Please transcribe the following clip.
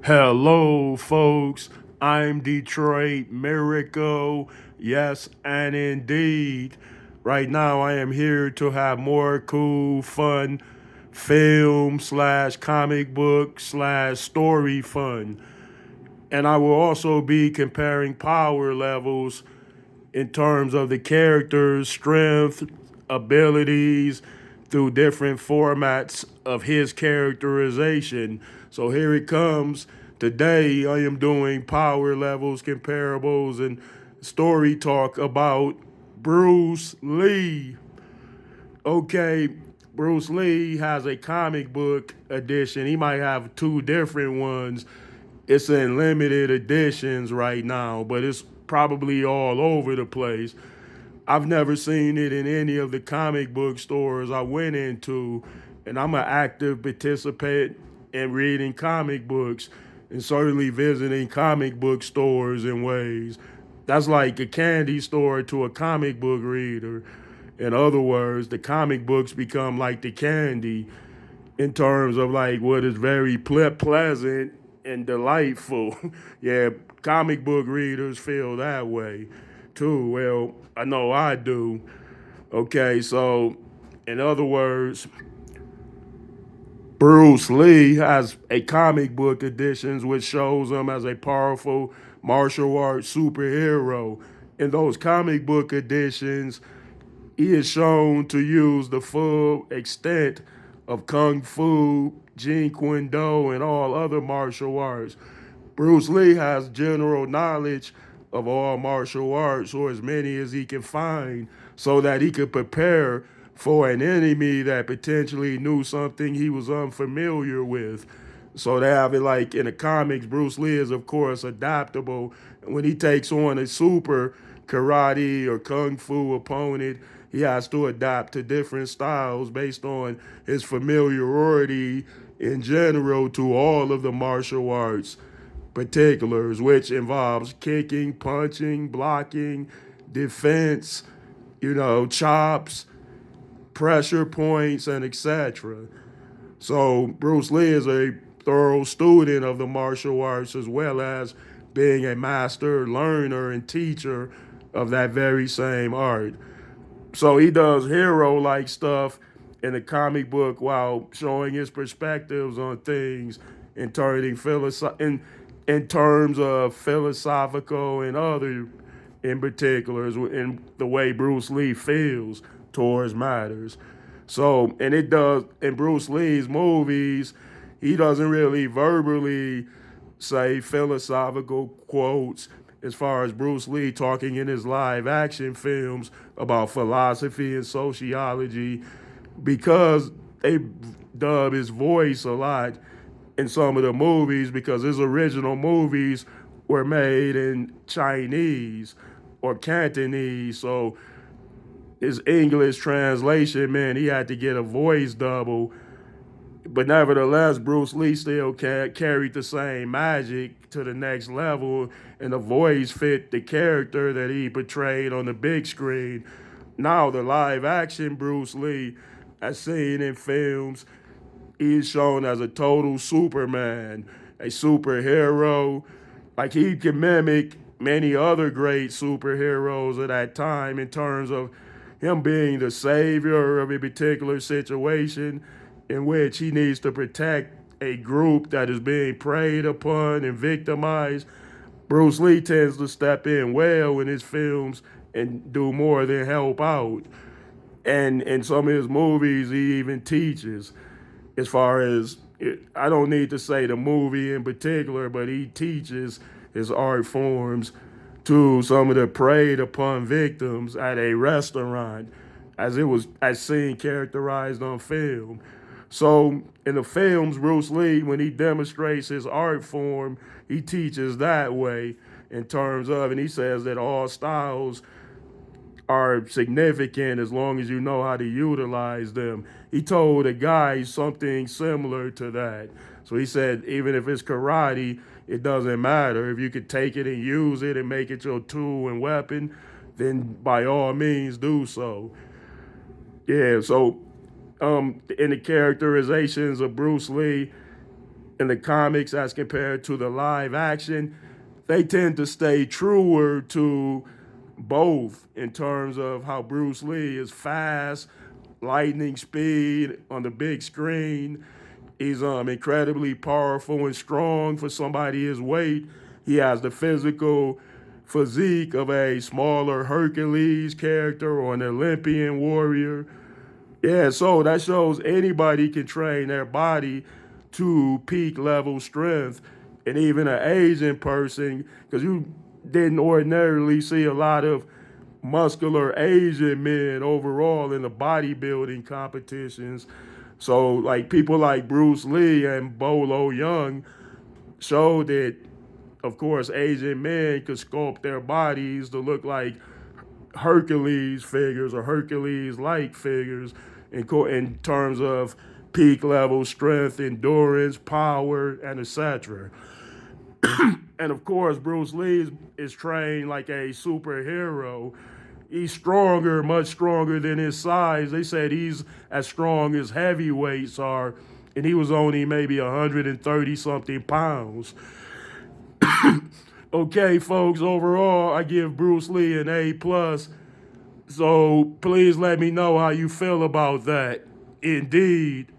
Hello, folks. I'm Detroit Miracle. Yes, and indeed. Right now, I am here to have more cool, fun film slash comic book slash story fun. And I will also be comparing power levels in terms of the character's strength, abilities, through different formats of his characterization. So here it comes. Today I am doing power levels, comparables, and story talk about Bruce Lee. Okay, Bruce Lee has a comic book edition. He might have two different ones. It's in limited editions right now, but it's probably all over the place. I've never seen it in any of the comic book stores I went into, and I'm an active participant in reading comic books and certainly visiting comic book stores in ways. That's like a candy store to a comic book reader. In other words, the comic books become like the candy in terms of like what is very pleasant and delightful. Yeah, comic book readers feel that way too. Well, I know I do. Okay, so in other words, Bruce Lee has a comic book editions which shows him as a powerful martial arts superhero. In those comic book editions, he is shown to use the full extent of Kung Fu, Jeet Kune Do, and all other martial arts. Bruce Lee has general knowledge of all martial arts, or as many as he can find, so that he could prepare for an enemy that potentially knew something he was unfamiliar with. So they have it like in the comics, Bruce Lee is, of course, adaptable. When he takes on a super karate or kung fu opponent, he has to adapt to different styles based on his familiarity in general to all of the martial arts particulars, which involves kicking, punching, blocking, defense, chops, pressure points, and etc. So Bruce Lee is a thorough student of the martial arts as well as being a master learner and teacher of that very same art. So he does hero like stuff in the comic book while showing his perspectives on things in turning in terms of philosophical and other in particulars in the way Bruce Lee feels towards matters. So, and it does in Bruce Lee's movies, he doesn't really verbally say philosophical quotes as far as Bruce Lee talking in his live action films about philosophy and sociology because they dub his voice a lot in some of the movies because his original movies were made in Chinese or Cantonese. So his English translation meant he had to get a voice double. But nevertheless, Bruce Lee still carried the same magic to the next level, and the voice fit the character that he portrayed on the big screen. Now, the live action Bruce Lee, as seen in films, he is shown as a total Superman, a superhero. Like he can mimic many other great superheroes of that time in terms of him being the savior of a particular situation in which he needs to protect a group that is being preyed upon and victimized. Bruce Lee tends to step in well in his films and do more than help out. And in some of his movies, he even teaches as far as I don't need to say the movie in particular, but he teaches his art forms to some of the preyed upon victims at a restaurant, as it was as seen characterized on film. So in the films, Bruce Lee, when he demonstrates his art form, he teaches that way in terms of, and he says that all styles are significant as long as you know how to utilize them. He told a guy something similar to that. So he said, even if it's karate, it doesn't matter. If you could take it and use it and make it your tool and weapon, then by all means do so. Yeah, so in the characterizations of Bruce Lee, in the comics as compared to the live action, they tend to stay truer to both in terms of how Bruce Lee is fast, lightning speed on the big screen. He's incredibly powerful and strong for somebody his weight. He has the physical physique of a smaller Hercules character or an Olympian warrior. Yeah, so that shows anybody can train their body to peak level strength. And even an Asian person, because you didn't ordinarily see a lot of muscular Asian men overall in the bodybuilding competitions. So, like, people like Bruce Lee and Bolo Young showed that, of course, Asian men could sculpt their bodies to look like Hercules figures or Hercules like figures in terms of peak level strength, endurance, power, and etc. And of course, Bruce Lee is trained like a superhero. He's stronger, much stronger than his size. They said he's as strong as heavyweights are, and he was only maybe 130 something pounds. Okay, folks, overall, I give Bruce Lee an A plus. So please let me know how you feel about that. Indeed.